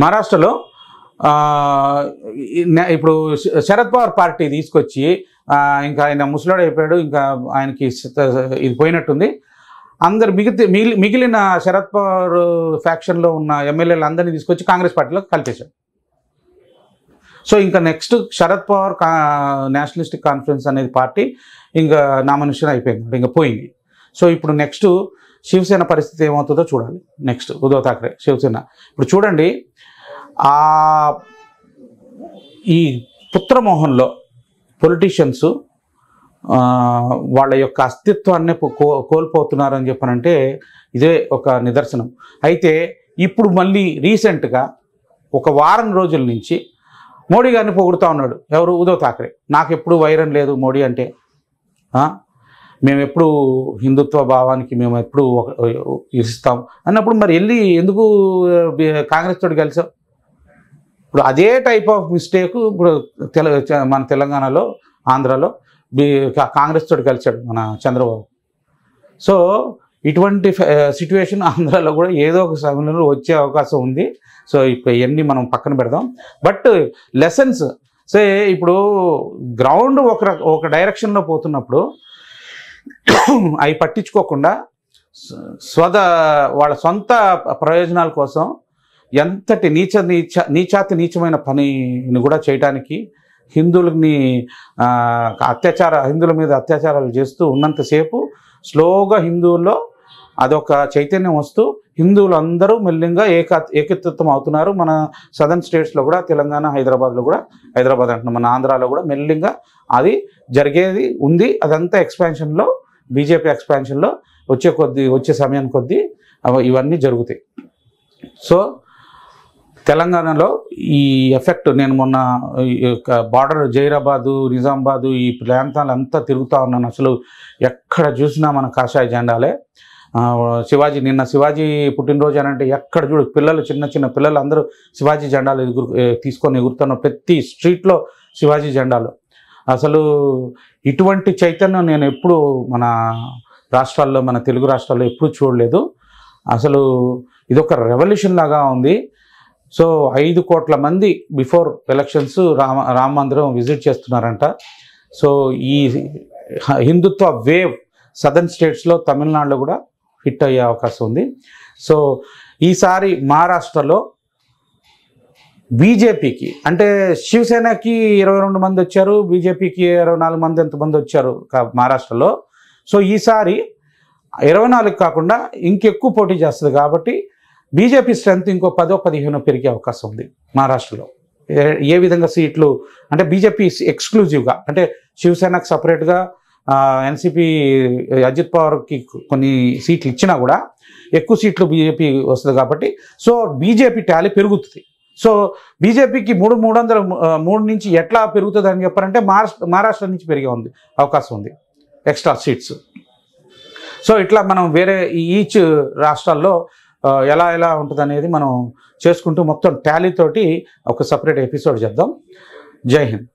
మహారాష్ట్రలో ఇప్పుడు శరద్ పవార్ పార్టీ తీసుకొచ్చి ఇంకా ఆయన ముసలాడు అయిపోయాడు, ఇంకా ఆయనకి ఇది పోయినట్టుంది. అందరు మిగిలిన శరద్ పవార్ ఫ్యాక్షన్లో ఉన్న ఎమ్మెల్యేలు అందరినీ తీసుకొచ్చి కాంగ్రెస్ పార్టీలో కలిపేశాడు. సో ఇంకా next Sharad Pawar nationalistic conference అనేది పార్టీ ఇంకా నామినేషన్ అయిపోయింది, ఇంకా పోయింది. సో ఇప్పుడు నెక్స్ట్ శివసేన పరిస్థితి ఏమవుతుందో చూడాలి. నెక్స్ట్ ఉద్ధవ్ ఠాక్రే శివసేన. ఇప్పుడు చూడండి, ఈ పుత్రమోహన్లో పొలిటీషియన్స్ వాళ్ళ యొక్క అస్తిత్వాన్ని కోల్పోతున్నారని చెప్పనంటే ఇదే ఒక నిదర్శనం. అయితే ఇప్పుడు మళ్ళీ రీసెంట్గా ఒక వారం రోజుల నుంచి మోడీ గారిని పొగుడుతూ ఉన్నాడు. ఎవరు? ఉద్ధవ్ ఠాక్రే. నాకు ఎప్పుడు వైరం లేదు మోడీ అంటే, మేము ఎప్పుడు హిందుత్వ భావానికి మేము ఎప్పుడు ఇస్తాం అన్నప్పుడు మరి వెళ్ళి ఎందుకు కాంగ్రెస్ తోటి కలిసాం? ఇప్పుడు అదే టైప్ ఆఫ్ మిస్టేక్ ఇప్పుడు మన తెలంగాణలో, ఆంధ్రాలో కాంగ్రెస్ తోటి కలిసాడు మన చంద్రబాబు. సో ఇటువంటి సిచ్యువేషన్ ఆంధ్రాలో కూడా ఏదో ఒక సమయంలో వచ్చే అవకాశం ఉంది. సో ఇప్పుడు ఇవన్నీ మనం పక్కన పెడదాం. బట్ లెసన్స్ ఇప్పుడు గ్రౌండ్ ఒక డైరెక్షన్లో పోతున్నప్పుడు అవి పట్టించుకోకుండా వాళ్ళ సొంత ప్రయోజనాల కోసం ఎంతటి నీచమైన పనిని కూడా చేయడానికి హిందువులని హిందువుల మీద అత్యాచారాలు చేస్తూ ఉన్నంతసేపు స్లోగా హిందువుల్లో అదొక చైతన్యం వస్తూ హిందువులు అందరూ మెల్లింగా ఏకత్వం అవుతున్నారు. మన సదర్న్ స్టేట్స్లో కూడా, తెలంగాణ, హైదరాబాద్ అంటున్నాం, మన ఆంధ్రాలో కూడా మెల్లింగా అది జరిగేది ఉంది. అదంతా ఎక్స్పాన్షన్లో, బీజేపీ ఎక్స్పాన్షన్లో వచ్చే సమయం కొద్దీ ఇవన్నీ జరుగుతాయి. సో తెలంగాణలో ఈ ఎఫెక్ట్ నేను మొన్న బార్డర్ జైరాబాదు, నిజామాబాదు ఈ ప్రాంతాలంతా తిరుగుతూ ఉన్నాను. అసలు ఎక్కడ చూసినా మన కాషాయ జెండాలే. నిన్న శివాజీ పుట్టినరోజు అని అంటే ఎక్కడ చూడు పిల్లలు, చిన్న పిల్లలు అందరూ శివాజీ జెండాలు తీసుకొని ఎగురుతున్న ప్రతి స్ట్రీట్లో శివాజీ జెండాలు. అసలు ఇటువంటి చైతన్యం నేను ఎప్పుడు మన రాష్ట్రాల్లో, మన తెలుగు రాష్ట్రాల్లో ఎప్పుడు చూడలేదు. అసలు ఇదొక రెవల్యూషన్ లాగా ఉంది. సో 5 కోట్ల మంది బిఫోర్ ఎలక్షన్స్ రామ మందిరం విజిట్ చేస్తున్నారంట. సో ఈ హిందుత్వ వేవ్ సదర్న్ స్టేట్స్లో, తమిళనాడులో కూడా హిట్ అయ్యే అవకాశం ఉంది. సో ఈసారి మహారాష్ట్రలో బీజేపీకి అంటే శివసేనకి 22 మంది వచ్చారు, బీజేపీకి 24 మంది ఎంతమంది వచ్చారు మహారాష్ట్రలో. సో ఈసారి 24 కాకుండా ఇంకెక్కువ పోటీ చేస్తుంది కాబట్టి బీజేపీ స్ట్రెంత్ ఇంకో 10-15 పెరిగే అవకాశం ఉంది మహారాష్ట్రలో. ఏ విధంగా సీట్లు అంటే బీజేపీ ఎక్స్క్లూజివ్గా అంటే శివసేనకు సపరేట్గా ఎన్సీపీ అజిత్ పవార్కి కొన్ని సీట్లు ఇచ్చినా కూడా ఎక్కువ సీట్లు బీజేపీ వస్తుంది కాబట్టి సో బీజేపీ టాలీ పెరుగుతుంది. సో బీజేపీకి 303 నుంచి ఎట్లా పెరుగుతుంది అని చెప్పారంటే మహారాష్ట్ర నుంచి పెరిగే అవకాశం ఉంది ఎక్స్ట్రా సీట్స్. సో ఇట్లా మనం వేరే ఈచ్ రాష్ట్రాల్లో ఎలా ఉంటుంది అనేది మనం చేసుకుంటూ మొత్తం టాలీ తోటి ఒక సపరేట్ ఎపిసోడ్ చేద్దాం. జై హింద్.